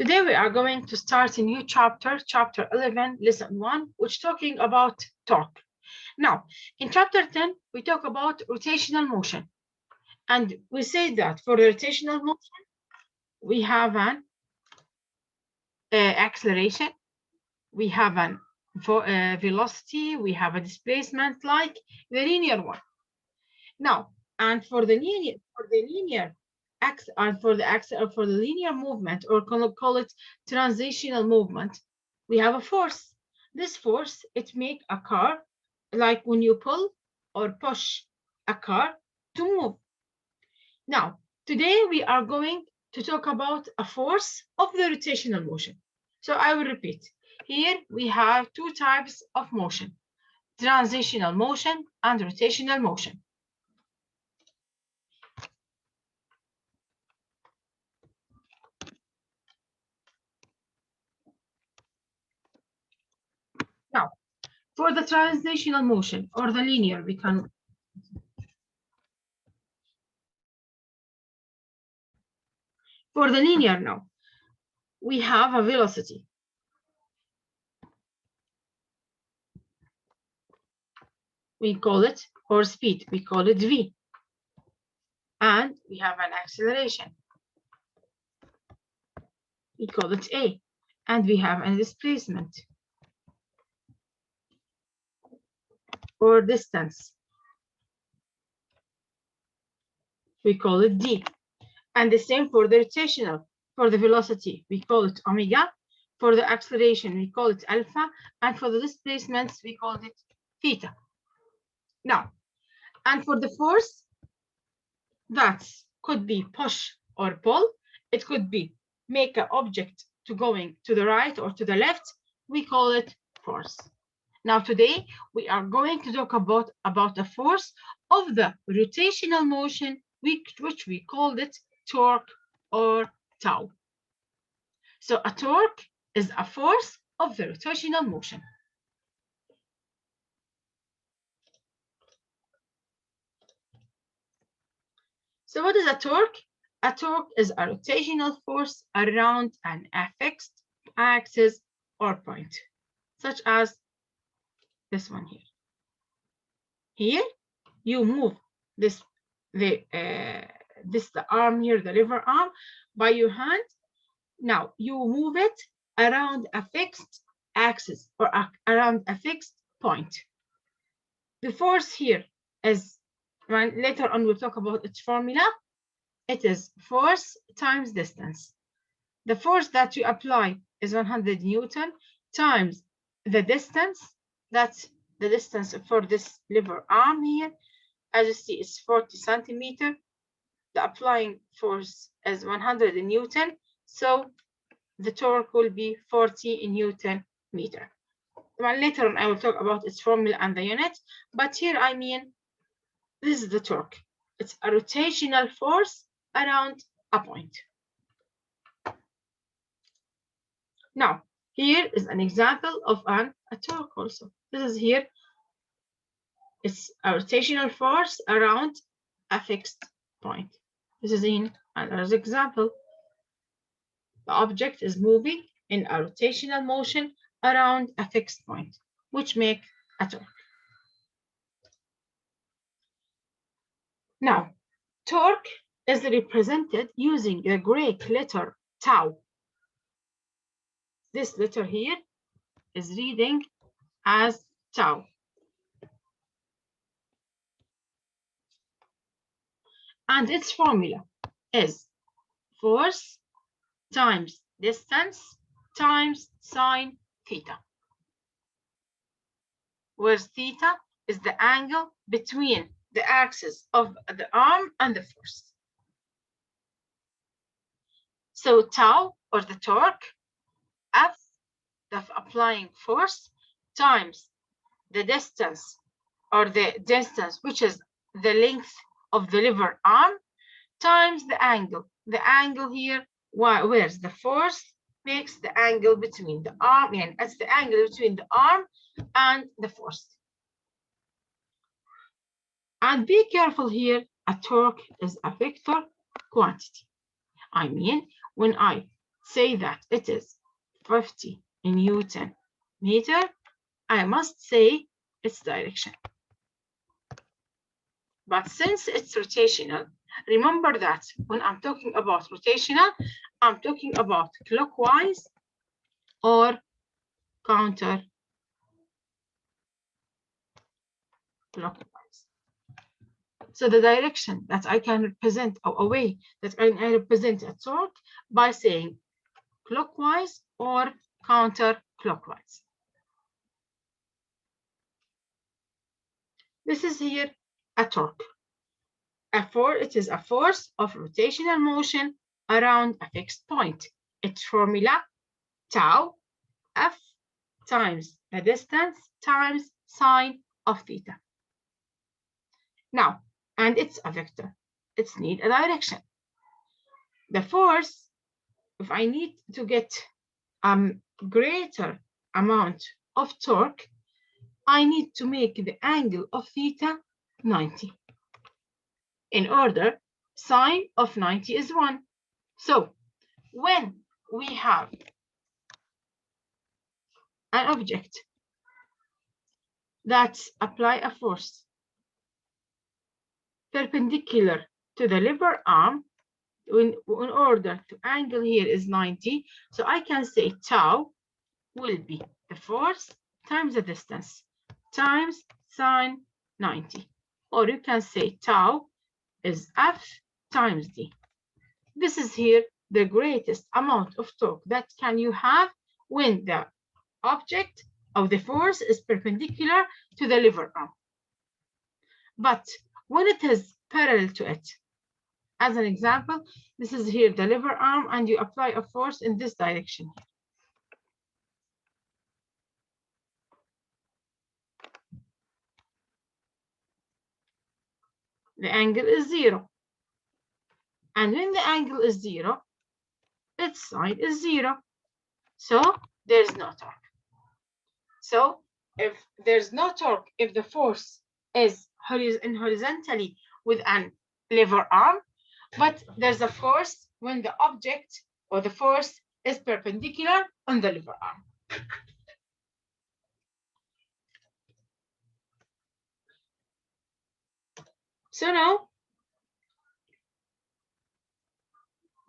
Today we are going to start a new chapter, chapter 11, lesson 1, which talking about torque. Now, in chapter 10, we talk about rotational motion. And we say that for the rotational motion, we have an acceleration, we have an velocity, we have a displacement like the linear one. Now, and for the linear movement, or call it transitional movement, we have a force. This force, it make a car, like when you pull or push a car to move. Now, today we are going to talk about a force of the rotational motion. So I will repeat. Here we have two types of motion: transitional motion and rotational motion. Now, for the transitional motion or the linear, we can for the linear now, we have a velocity. We call it, or speed, we call it V. And we have an acceleration. We call it A. And we have a displacement or distance. We call it D. And the same for the rotational. For the velocity, we call it omega. For the acceleration, we call it alpha. And for the displacements, we call it theta. Now, and for the force, that could be push or pull. It could be make an object to going to the right or to the left. We call it force. Now, today, we are going to talk about the force of the rotational motion, which we called it torque or tau. So a torque is a force of the rotational motion. So what is a torque? A torque is a rotational force around an fixed axis or point, such as this one here. Here, you move the arm here, the lever arm, by your hand. Now you move it around a fixed axis or around a fixed point. The force here is, later on we'll talk about its formula. It is force times distance. The force that you apply is 100 Newton times the distance. That's the distance for this lever arm here. As you see, it's 40 centimeters. The applying force is 100 Newton. So the torque will be 40 Newton meter. Well, later on, I will talk about its formula and the unit. But here, I mean, this is the torque. It's a rotational force around a point. Now, here is an example of a torque also. This is here. It's a rotational force around a fixed point. This is in another example. The object is moving in a rotational motion around a fixed point, which make a torque. Now, torque is represented using the Greek letter tau. This letter here is reading as tau. And its formula is force times distance times sine theta, where theta is the angle between the axis of the arm and the force. So tau, or the torque, F, the applying force, times the distance, or the distance, which is the length of the lever arm, times the angle. The angle here, where's the force makes the angle between the arm, and it's the angle between the arm and the force. And be careful here, a torque is a vector quantity. I mean, when I say that it is 50 Newton meter, I must say its direction. But since it's rotational, remember that when I'm talking about rotational, I'm talking about clockwise or counterclockwise. So the direction that I can represent, or a way that I represent a torque by saying clockwise or counterclockwise. This is here a torque. It is a force of rotational motion around a fixed point. Its formula, tau, F times the distance times sine of theta. Now, and it's a vector. It's need a direction. The force, if I need to get greater amount of torque, I need to make the angle of theta 90. In order, sine of 90 is 1. So when we have an object that apply a force perpendicular to the lever arm, in order to angle here is 90, so I can say tau will be the force times the distance times sine 90. Or you can say tau is F times D. This is here the greatest amount of torque that can you have when the object of the force is perpendicular to the lever arm. But when it is parallel to it, as an example, this is here the lever arm and you apply a force in this direction. The angle is 0. And when the angle is 0, its sine is 0. So there's no torque. So if there's no torque, if the force is horizontally with an lever arm, but there's a force when the object or the force is perpendicular on the lever arm. So now,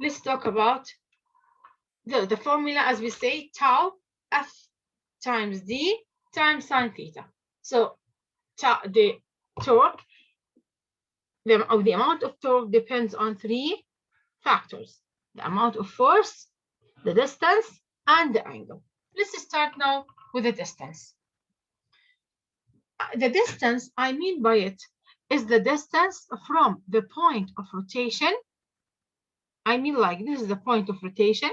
let's talk about the formula, as we say, tau F times D times sine theta. So the torque, the amount of torque depends on 3 factors: the amount of force, the distance, and the angle. Let's start now with the distance. The distance, I mean by it, is the distance from the point of rotation. I mean, like, this is the point of rotation.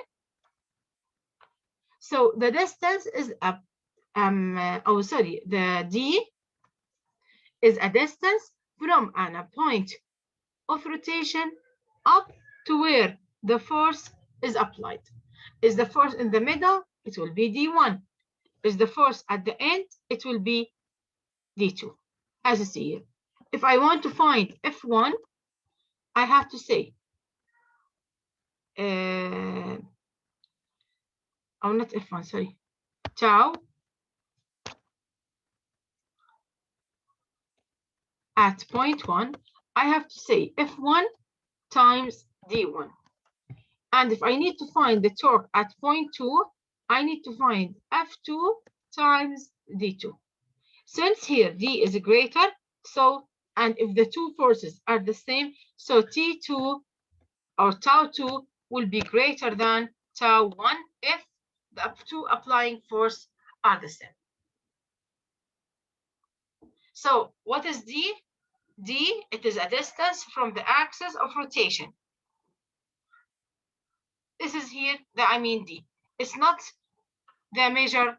So the distance is the D is a distance from a point of rotation up to where the force is applied. Is the force in the middle? It will be D1. Is the force at the end? It will be D2. As you see here. If I want to find F1, I have to say, not F1, sorry, tau at point 1, I have to say F1 times D1. And if I need to find the torque at point 2, I need to find F2 times D2. Since here D is greater, so, and if the two forces are the same, so T2 or tau 2 will be greater than tau 1 if the two applying force are the same. So what is D? D, it is a distance from the axis of rotation. This is here D. It's not the measure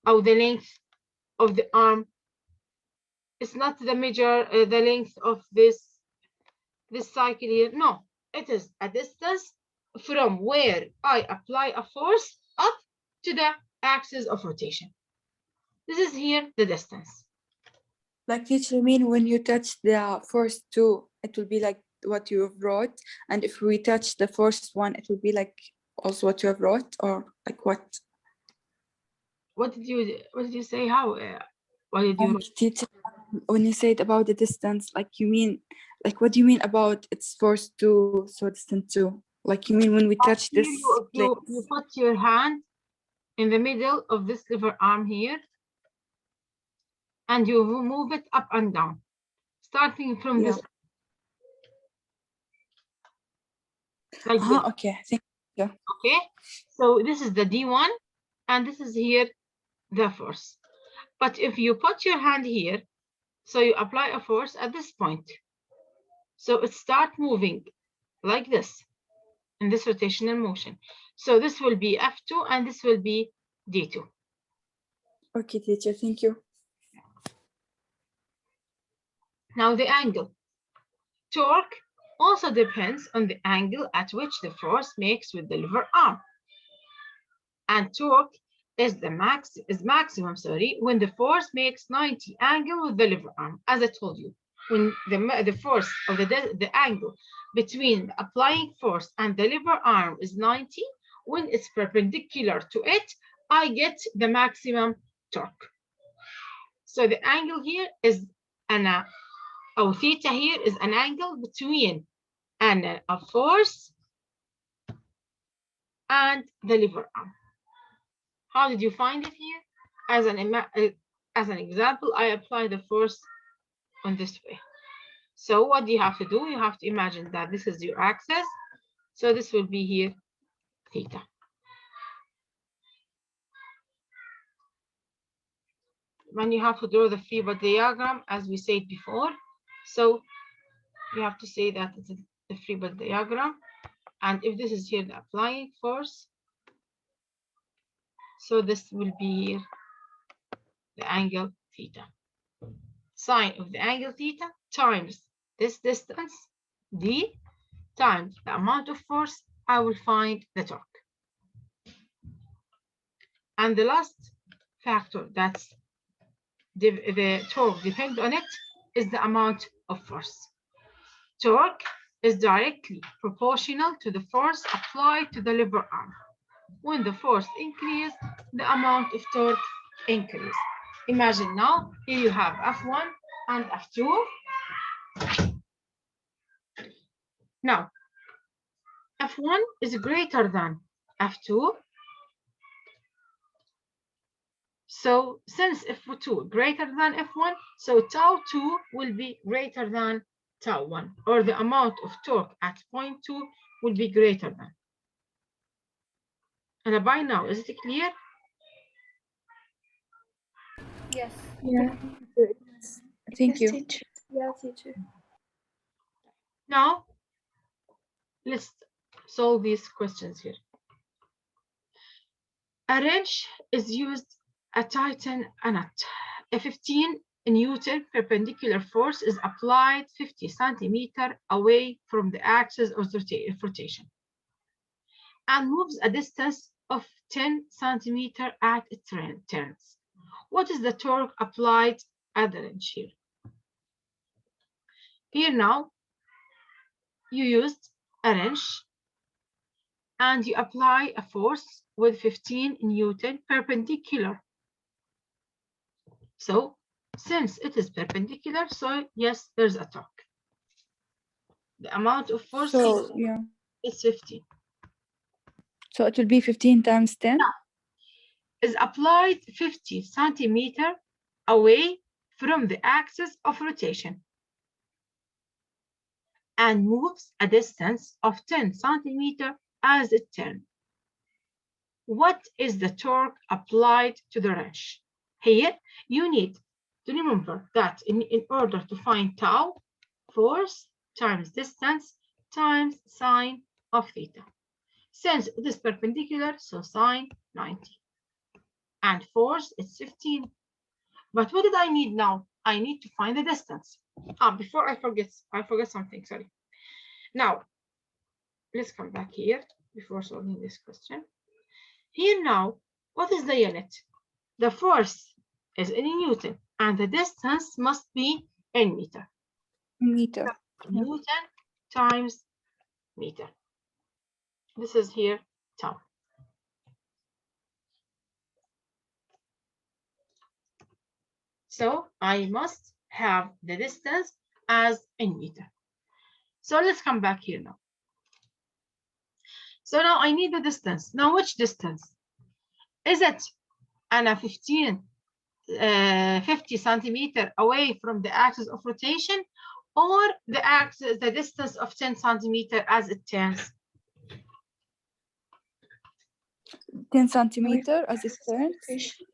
of the length of the arm. It's not the measure the length of this cycle here. No, it is a distance from where I apply a force up to the axis of rotation. This is here the distance. Like, teacher, mean when you touch the first 2, it will be like what you wrote, and if we touch the first 1, it will be like also what you have wrote, or like what? What did you say? How? What did you? Teacher, when you said about the distance, like you mean, like what do you mean about it's forced to so distant to? Like you mean when we touch Here this you place? put your hand in the middle of this lever arm here, and you move it up and down, starting from Yeah. this, like this. Okay. Thank you. Okay, so this is the D1, and this is here the force. But if you put your hand here, so you apply a force at this point, so it start moving like this in this rotational motion. So this will be F2 and this will be D2. Okay, teacher. Thank you. Now the angle. Torque also depends on the angle at which the force makes with the lever arm. And torque is maximum, when the force makes 90 angle with the lever arm. As I told you, when the force of the angle between the applying force and the lever arm is 90, when it's perpendicular to it, I get the maximum torque. So the angle here is theta here is an angle between a force and the lever arm. How did you find it here? As an example, I apply the force on this way. So what do you have to do? You have to imagine that this is your axis. So this will be here theta. When you have to draw the free body diagram, as we said before, so you have to say that it's the free body diagram. And if this is here the applying force, so this will be here the angle theta. Sine of the angle theta times this distance, d, times the amount of force, I will find the torque. And the last factor that's the torque depends on it is the amount of force. Torque is directly proportional to the force applied to the lever arm. When the force increases, the amount of torque increases. Imagine now, here you have F1 and F2. Now, F1 is greater than F2. So since F2 greater than F1, so tau 2 will be greater than tau 1, or the amount of torque at point 2 will be greater than. And by now, is it clear? Yes. Yeah. Thank you. Teacher. Yeah, teacher. Now, let's solve these questions here. A wrench is used to tighten a nut. A 15 Newton perpendicular force is applied 50 centimeters away from the axis of rotation and moves a distance of 10 centimeters at its turns. What is the torque applied at the wrench here? Here now, you used a wrench and you apply a force with 15 Newton perpendicular. So since it is perpendicular, so yes, there's a torque. The amount of force is 15. So it will be 15 times 10? Is applied 50 centimeters away from the axis of rotation and moves a distance of 10 centimeters as it turns. What is the torque applied to the wrench? Here, you need to remember that in order to find tau, force times distance times sine of theta. Since it is perpendicular, so sine 90. And force is 15. But what did I need now? I need to find the distance. Before I forget something, sorry. Now, let's come back here before solving this question. Here now, what is the unit? The force is in Newton and the distance must be in meter. Meter. Newton times meter. This is here top. So I must have the distance as in meter. So let's come back here now. So now I need the distance. Now which distance? Is it a 50 centimeter away from the axis of rotation, or the distance of 10 centimeter as it turns? 10 centimeter as it turns. Rotation.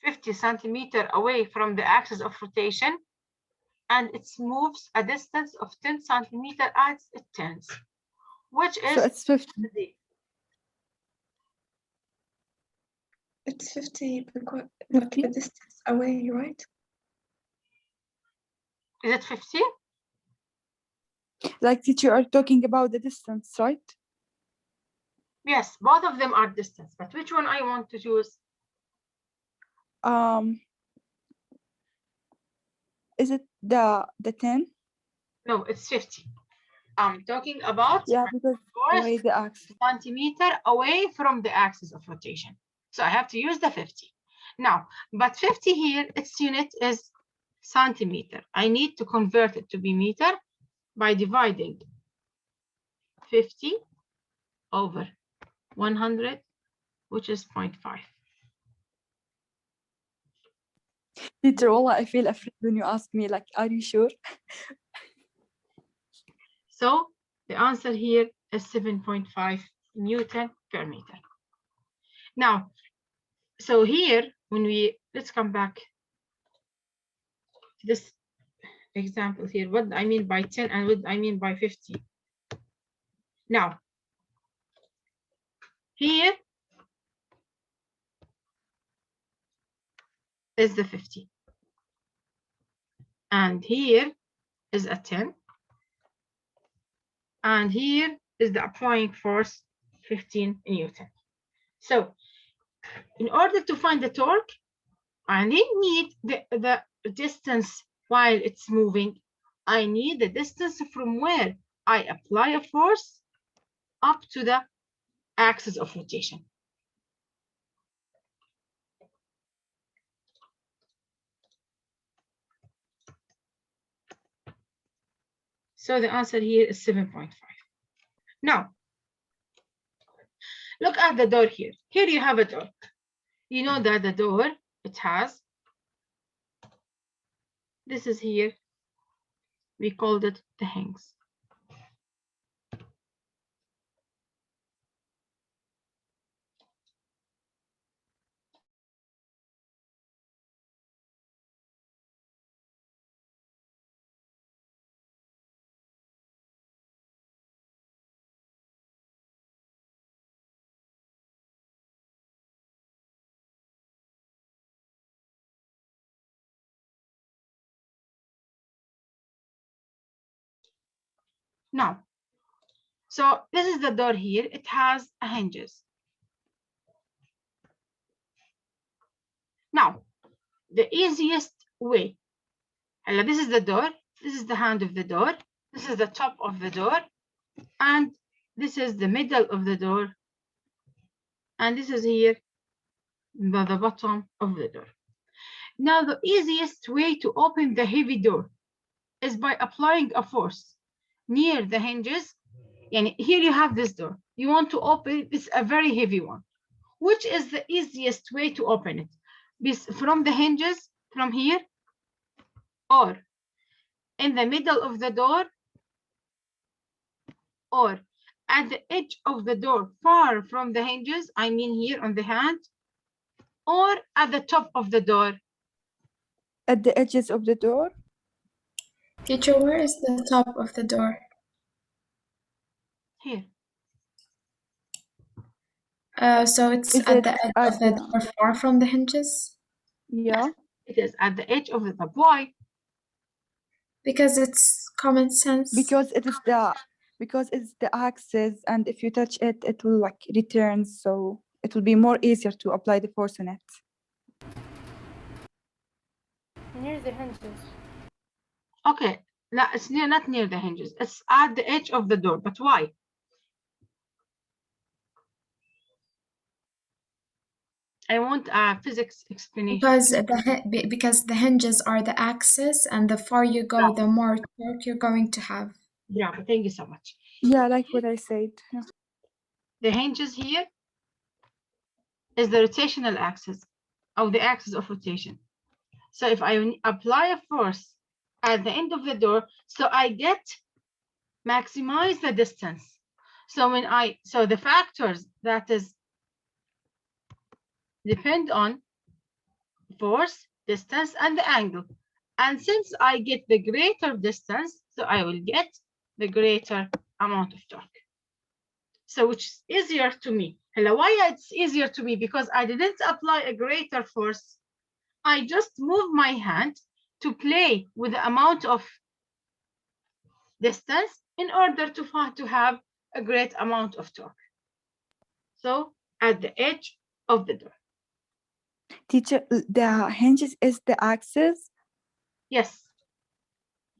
50 centimeter away from the axis of rotation, and it moves a distance of 10 centimeter as it turns, which So is it's 50. It's 50 because like 50? the distance away, right? Is it 50? Like teacher are talking about the distance, right? Yes, both of them are distance, but which one I want to choose? Is it the 10? No, it's 50. I'm talking about Yeah, because away the axis. centimeter away from the axis of rotation. So I have to use the 50. Now, but 50 here, its unit is centimeter. I need to convert it to be meter by dividing 50 over 100, which is 0.5. Teacher, wallah, I feel afraid when you ask me, like, are you sure? So the answer here is 7.5 Newton per meter. Now, so here, let's come back to this example here. What I mean by 10 and what I mean by 50. Now, here is the 50. And here is a 10. And here is the applying force, 15 Newton. So in order to find the torque, I need the distance while it's moving. I need the distance from where I apply a force up to the axis of rotation. So the answer here is 7.5. Now, look at the door here. Here you have a door. You know that the door, it has, this is here, we called it the hinge. Now, so this is the door here. It has a hinges. Now, the easiest way, this is the door. This is the hand of the door. This is the top of the door. And this is the middle of the door. And this is here, the bottom of the door. Now, the easiest way to open the heavy door is by applying a force near the hinges. And here you have this door. You want to open, it's a very heavy one. Which is the easiest way to open it? From the hinges, from here, or in the middle of the door, or at the edge of the door, far from the hinges, I mean here on the hand, or at the top of the door? At the edges of the door? Teacher, where is the top of the door? Here. So it's Is at it the edge at of the door, far from the hinges? Yeah. Yes, it is at the edge of the door. Why? Because it's common sense. Because it's the axis, and if you touch it, it will like return, so it will be more easier to apply the force on it. Near the hinges. Okay, No, it's not near the hinges. It's at the edge of the door. But why? I want a physics explanation. Because the hinges are the axis, and the far you go, the more torque you're going to have. Yeah, thank you so much. Yeah, like what I said. Yeah. The hinges here is the rotational axis, or the axis of rotation. So if I apply a force at the end of the door, so I get maximize the distance. So the factors that is depend on force, distance, and the angle. And since I get the greater distance, so I will get the greater amount of torque. So which is easier to me. Hello, why it's easier to me? Because I didn't apply a greater force. I just move my hand to play with the amount of distance in order to have a great amount of torque. So at the edge of the door. Teacher, the hinges is the axis? Yes.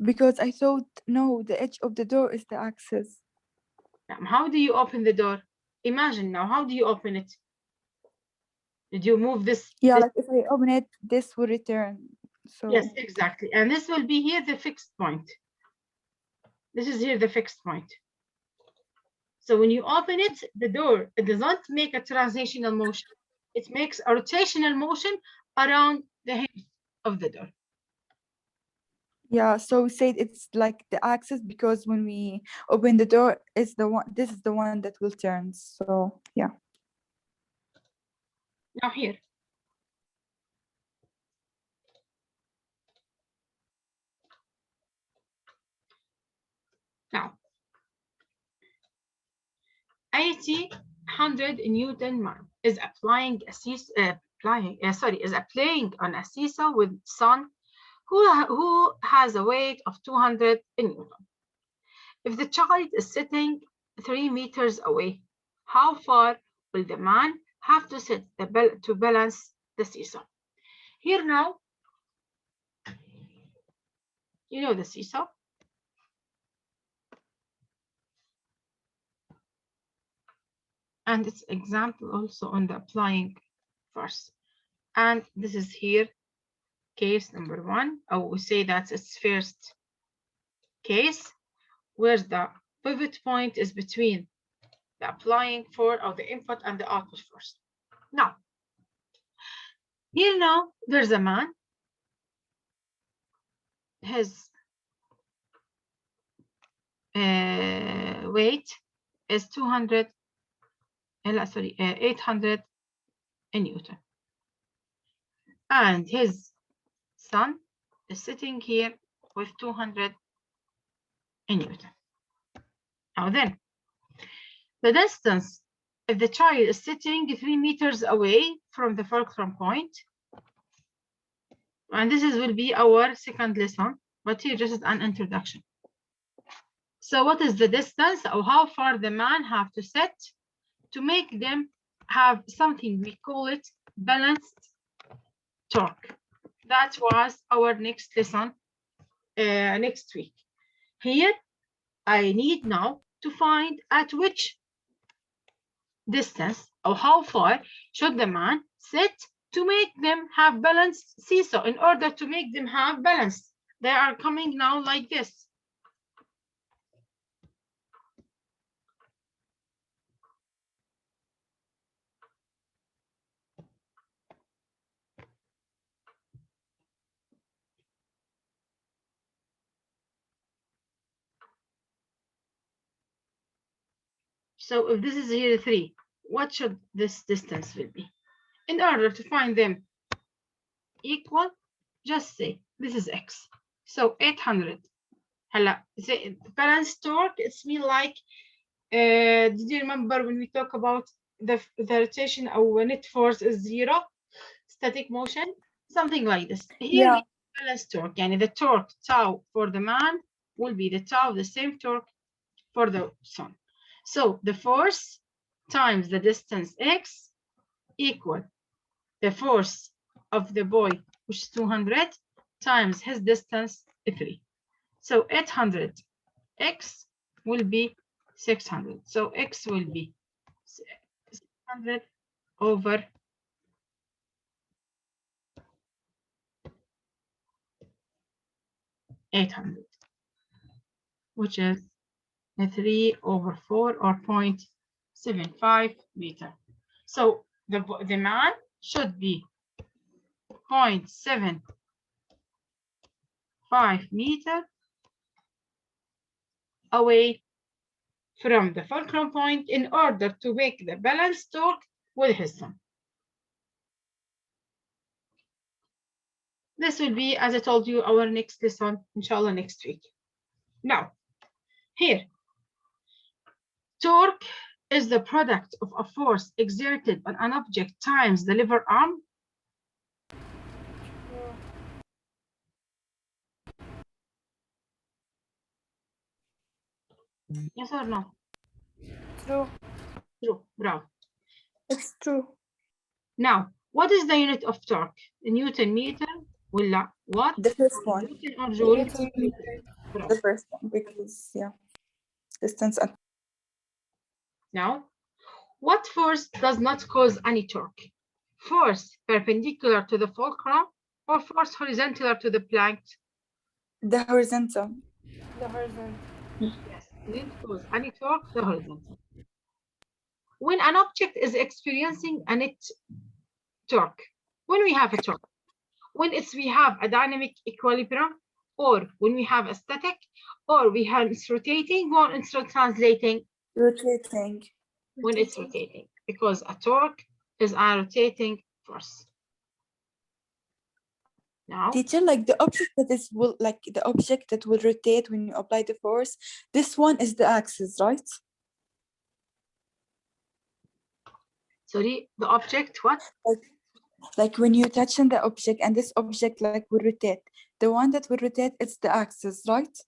Because I thought, no, the edge of the door is the axis. Now, how do you open the door? Imagine now, how do you open it? Did you move this? Yeah, like if I open it, this will return. So Yes, exactly. And this will be here the fixed point. This is here the fixed point. So when you open it, the door, it does not make a translational motion. It makes a rotational motion around the hinge of the door. yeah, so we said it's like the axis because when we open the door, it's the one. This is the one that will turn. So yeah. Now here. Now, 100 Newton is applying a is applying on a seesaw with son who has a weight of 200 Newton. If the child is sitting 3 meters away, how far will the man have to sit to balance the seesaw? Here now, you know the seesaw. And it's example also on the applying force. And this is here, case number 1. I will say that's its first case, where the pivot point is between the applying force or the input and the output force. Now, here now, there's a man. His weight is 800 Newton. And his son is sitting here with 200 Newton. Now then, the distance, if the child is sitting 3 meters away from the fulcrum point, and this will be our second lesson, but here just an introduction. So what is the distance, or how far the man have to sit to make them have something, we call it balanced torque. That was our next lesson next week. Here, I need now to find at which distance or how far should the man sit to make them have balanced seesaw. In order to make them have balance, they are coming now like this. So if this is here 3, what should this distance will be? In order to find them equal, just say this is x. So 800. The balance torque, it's mean like, did you remember when we talk about the rotation or net force is 0, static motion, something like this. Here Yeah. we balance torque, and the torque tau for the man will be the tau, the same torque for the son. So the force times the distance x equal the force of the boy, which is 200, times his distance 3. So 800 x will be 600. So x will be 600 over 800, which is 3 over 4 or 0.75 meter. So the man should be 0.75 meter away from the fulcrum point in order to make the balance torque with his son. This will be, as I told you, our next lesson, inshallah, next week. Now, here, torque is the product of a force exerted on an object times the lever arm. Yes or no? True. True. Bravo. It's true. Now, what is the unit of torque? Newton meter? ولا what? The first one. Newton or joule? Newton meter. Bravo. The first one, because yeah, distance and Now, what force does not cause any torque? Force perpendicular to the fulcrum or force horizontal to the plank? the horizontal. The horizontal. Yes, didn't cause any torque, the horizontal. When an object is experiencing a net torque, when we have a torque, when we have a dynamic equilibrium, or when we have a static, or we have it's rotating, or it's translating. Rotating. When it's rotating, because a torque is a rotating force. Now, Teacher, like the object that will rotate when you apply the force, this one is the axis, right? sorry, the object, what? Like when you touch on the object and this object like will rotate, the one that will rotate, it's the axis, right?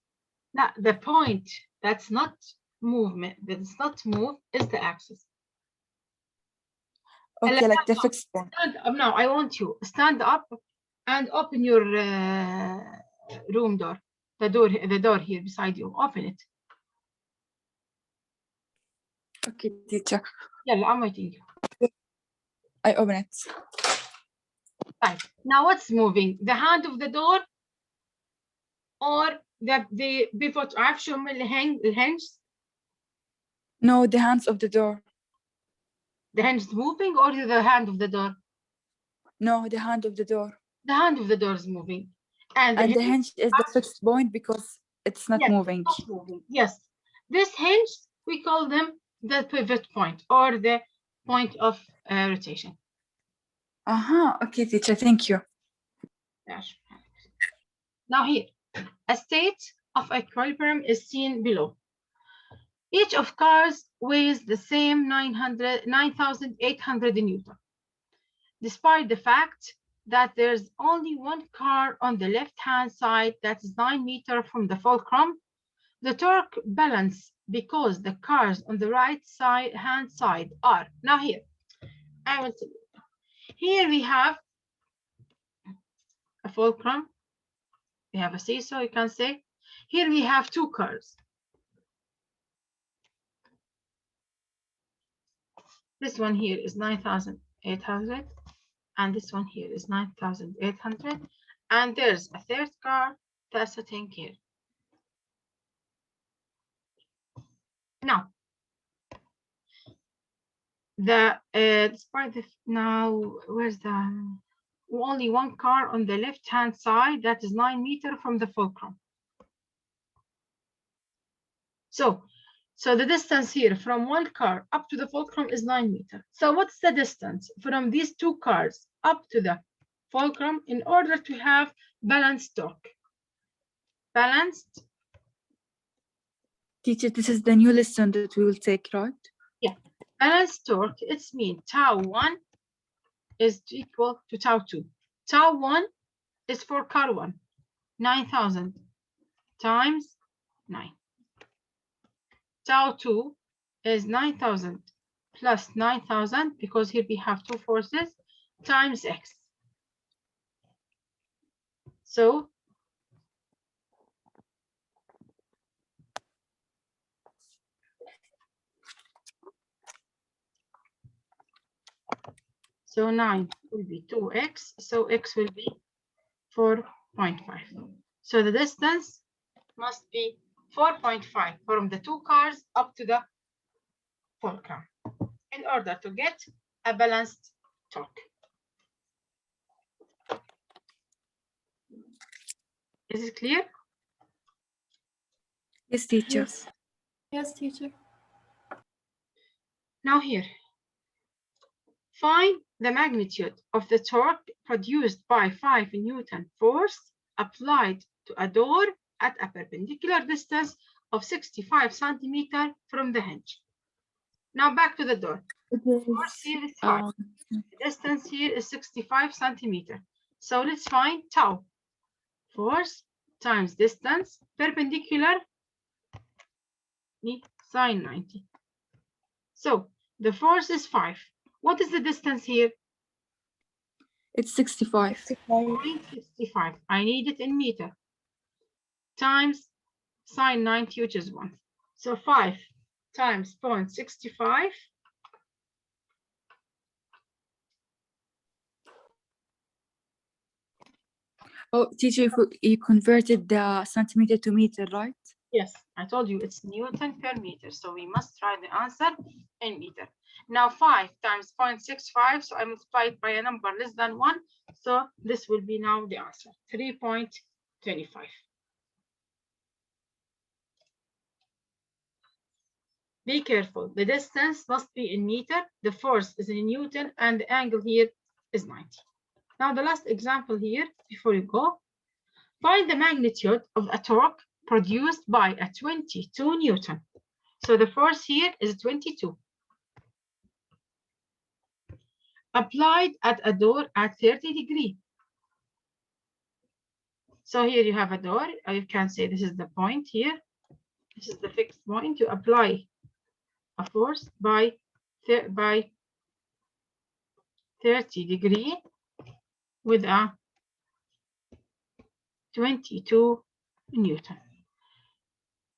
No, the point that's not movement, that's not move, is the axis. Okay, like the fixed point. Stand up now. I want you stand up and open your room door. The door here beside you. Open it. Okay, teacher. Yeah, I'm waiting. I open it. Right. Now what's moving? The hand of the door or the pivot? عارف شو هم الهنج? No, the hands of the door. The hinge is moving or the hand of the door? No, the hand of the door. The hand of the door is moving. And the hinge is the fixed point because it's not moving. Not moving. Yes. This hinge, we call them the pivot point or the point of rotation. Okay, teacher, thank you. Yes. Now here, a state of equilibrium is seen below. Each of cars weighs the same 9,800 Newton. Despite the fact that there's only one car on the left-hand side that is 9 meters from the fulcrum, the torque balance because the cars on the hand side are. Now here, I will tell you. Here we have a fulcrum. We have a seesaw, you can say. Here we have two cars. This one here is 9,800, and this one here is 9,800, and there's a third car that's sitting here. Now, despite the now, where's the only one car on the left-hand side that is 9 meters from the fulcrum. So the distance here from one car up to the fulcrum is 9 meters. So what's the distance from these two cars up to the fulcrum in order to have balanced torque? Balanced. Teacher, this is the new lesson that we will take, right? Yeah. Balanced torque, it's mean tau 1 is equal to tau 2. Tau 1 is for car 1, 9,000 times 9. Tau 2 is 9,000 plus 9,000, because here we have two forces, times x. So So 9 will be 2x, so x will be 4.5. So the distance must be 4.5 from the 2 cars up to the 4 car in order to get a balanced torque. Is it clear? Yes, teacher. Yes, teacher. Now here, find the magnitude of the torque produced by 5 Newton force applied to a door at a perpendicular distance of 65 centimeters from the hinge. Now back to the door. Force here is 5. The distance here is 65 centimeters. So let's find tau. Force times distance perpendicular sine 90. So the force is 5. What is the distance here? It's 65. 0.65. I need it in meter. Times sine 90, which is 1. So 5 times 0.65. Oh, teacher, you converted the centimeter to meter, right? Yes, I told you it's Newton per meter. So we must write the answer in meter. Now 5 times 0.65. So I multiply it by a number less than 1. So this will be now the answer, 3.25. Be careful. The distance must be in meter. The force is in Newton and the angle here is 90. Now the last example here, before you go, find the magnitude of a torque produced by a 22 Newton. So the force here is 22. Applied at a door at 30 degrees. So here you have a door. You can say this is the point here. This is the fixed point. You apply a force by 30 degrees with a 22 Newton.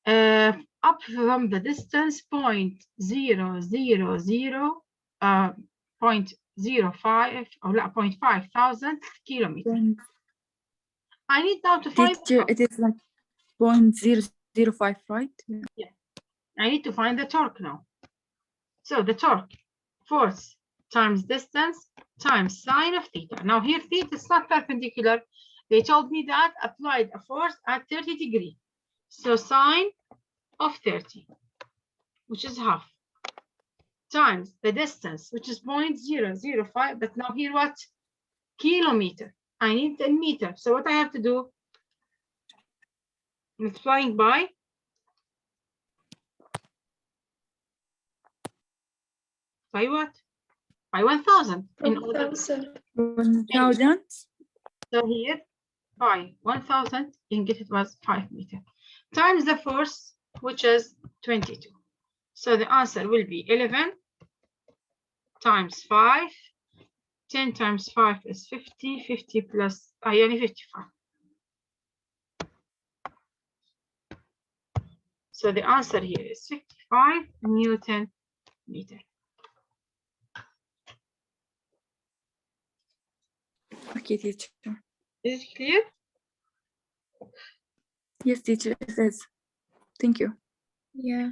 Up from the distance 0.005 or 0.5 thousand kilometers. I need now to find. Teacher, it is like 0.005, right? Yeah. I need to find the torque now. So the torque, force times distance times sine of theta. Now here theta is not perpendicular. They told me that applied a force at 30 degrees. So sine of 30, which is half, times the distance, which is 0.005. But now here what? Kilometer. I need a meter. So what I have to do? Multiplying by what? By 1,000. In order. 1,000? So here, by 1,000, you can get it was 5 meters. Times the force, which is 22. So the answer will be 11 times 5. 10 times 5 is 50. 50 plus, only 55. So the answer here is 55 Newton meter. Okay, teacher. Is it clear? Yes, teacher, it is. Thank you. Yeah.